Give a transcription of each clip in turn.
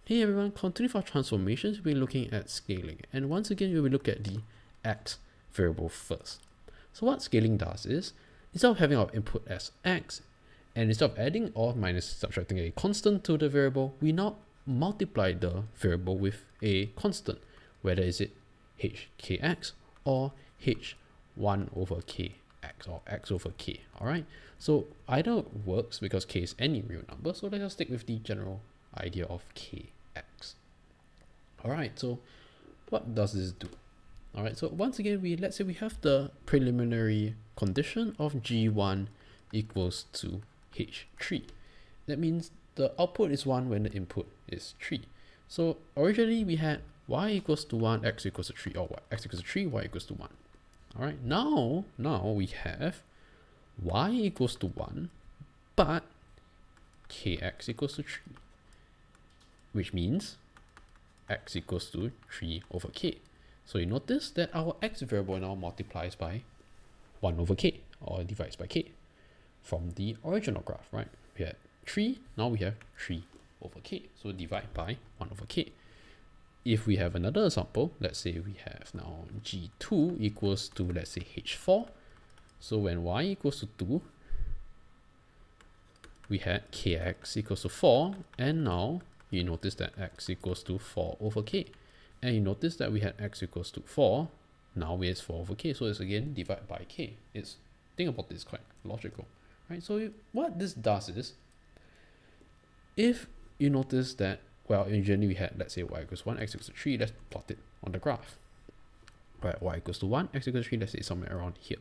Hey everyone, continue for transformations, we'll be looking at scaling. And once again, we will look at the x variable first. So what scaling does is, instead of having our input as x, and instead of adding or minus subtracting a constant to the variable, we now multiply the variable with a constant, whether is it hkx or h1 over kx or x over k, all right? So either works because k is any real number, so let's just stick with the general idea of kx. All right, so what does this do? All right, so once again, let's say we have the preliminary condition of g1 equals to h3. That means the output is 1 when the input is 3. So originally we had y equals to 1, x equals to 3, or x equals to 3, y equals to 1. All right, now we have y equals to 1, but kx equals to 3, which means x equals to 3 over k. So you notice that our x variable now multiplies by 1 over k, or divides by k, from the original graph, right? We had 3, now we have 3 over k, so divide by 1 over k. If we have another example, let's say we have now g2 equals to, let's say, h4. So when y equals to 2, we had kx equals to 4, and now you notice that x equals to 4 over k. And you notice that we had x equals to 4, now we have 4 over k, so it's again divided by k. Think about this, quite logical, right? So what this does is, if you notice that, well, originally we had, let's say, y equals 1, x equals to 3, let's plot it on the graph. Right, y equals to 1, x equals to 3, let's say somewhere around here.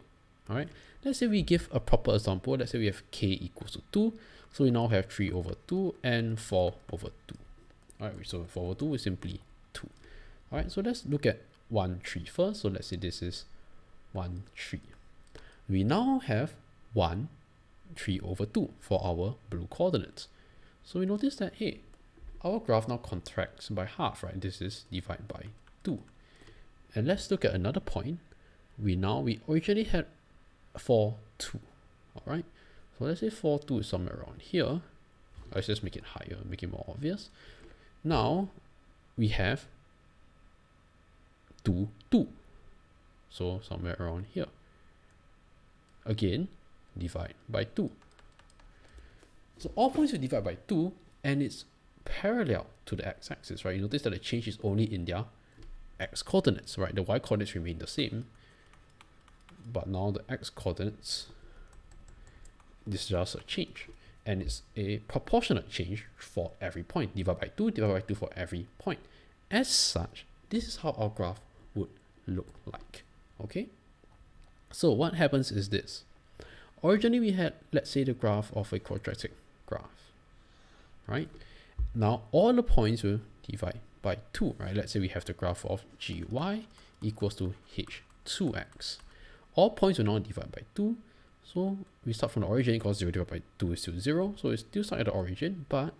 All right, let's say we give a proper example. Let's say we have k equals to 2. So we now have 3 over 2 and 4 over 2. All right, so 4 over 2 is simply 2. All right, so let's look at 1, 3 first. So let's say this is 1, 3. We now have 1, 3 over 2 for our blue coordinates. So we notice that, hey, our graph now contracts by half, right? This is divided by 2. And let's look at another point. We originally had 4, 2. All right. So let's say 4, 2 is somewhere around here. Let's just make it higher, make it more obvious. Now we have 2, 2. So somewhere around here. Again, divide by 2. So all points will divide by 2, and it's parallel to the x-axis, right? You notice that the change is only in their x coordinates, right? The y coordinates remain the same, but now the x coordinates, this is just a change, and it's a proportionate change for every point. Divide by 2 for every point. As such, this is how our graph would look like. Okay, so what happens is this. Originally we had, let's say, the graph of a quadratic graph, right? Now all the points will divide by 2, right? Let's say we have the graph of gy equals to h2x. All points will now divide by 2. So we start from the origin, because 0 divided by 2 is still 0. So it's still start at the origin, but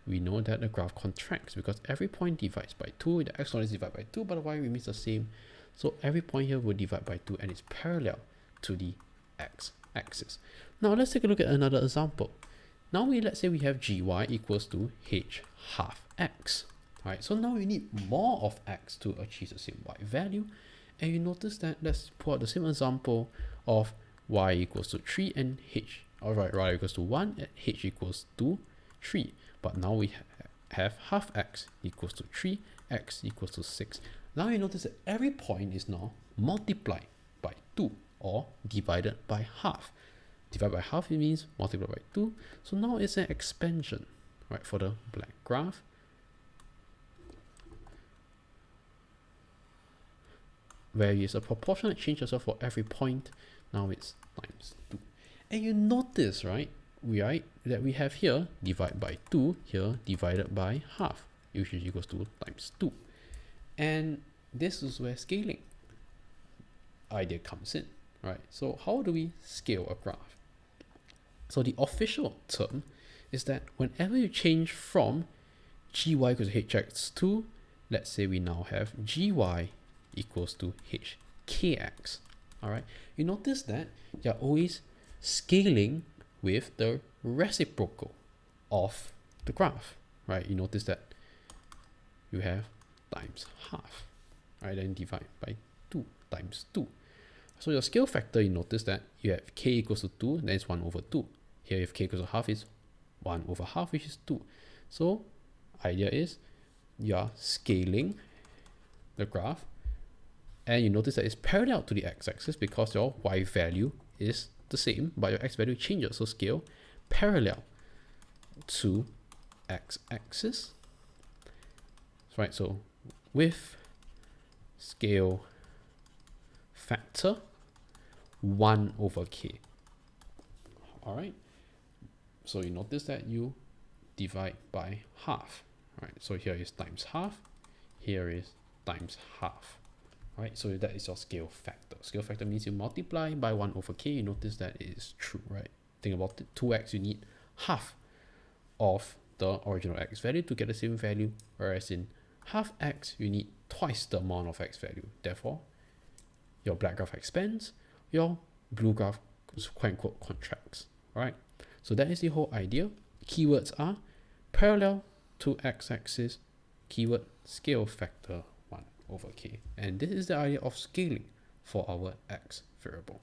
we know that the graph contracts because every point divides by 2. The x coordinates divide by 2, but the y remains the same. So every point here will divide by 2, and it's parallel to the x-axis. Now let's take a look at another example. Now let's say we have gy equals to h half x. All right, so now we need more of x to achieve the same y value. And you notice that, let's pull out the same example of y equals to 3 and h, all right, y equals to 1 and h equals to 3. But now we have half x equals to 3, x equals to 6. Now you notice that every point is now multiplied by 2 or divided by half. Divide by half, it means multiply by 2. So now it's an expansion, right, for the black graph. Where is a proportionate change as well for every point. Now it's times 2. And you notice, right, that we have here divide by 2, here divided by half, which is equals to times 2. And this is where scaling idea comes in, right? So how do we scale a graph? So the official term is that whenever you change from gy equals to hx to, let's say we now have gy equals to hkx. All right, you notice that you're always scaling with the reciprocal of the graph, right? You notice that you have times half, right? Then divide by 2 times 2. So your scale factor, you notice that you have k equals to 2, then it's 1 over 2. Here, if k equals to half, is 1 over half, which is 2. So idea is you are scaling the graph, and you notice that it's parallel to the x-axis because your y value is the same, but your x value changes. So scale parallel to x-axis, right? So with scale factor 1 over k. All right. So you notice that you divide by half, right? So here is times half, here is times half, right? So that is your scale factor. Scale factor means you multiply by 1 over k. You notice that it is true, right? Think about it. 2x, you need half of the original x value to get the same value, whereas in half x, you need twice the amount of x value. Therefore, your black graph expands, your blue graph quote unquote contracts. All right. So that is the whole idea. Keywords are parallel to x-axis, keyword scale factor 1 over k. And this is the idea of scaling for our x variable.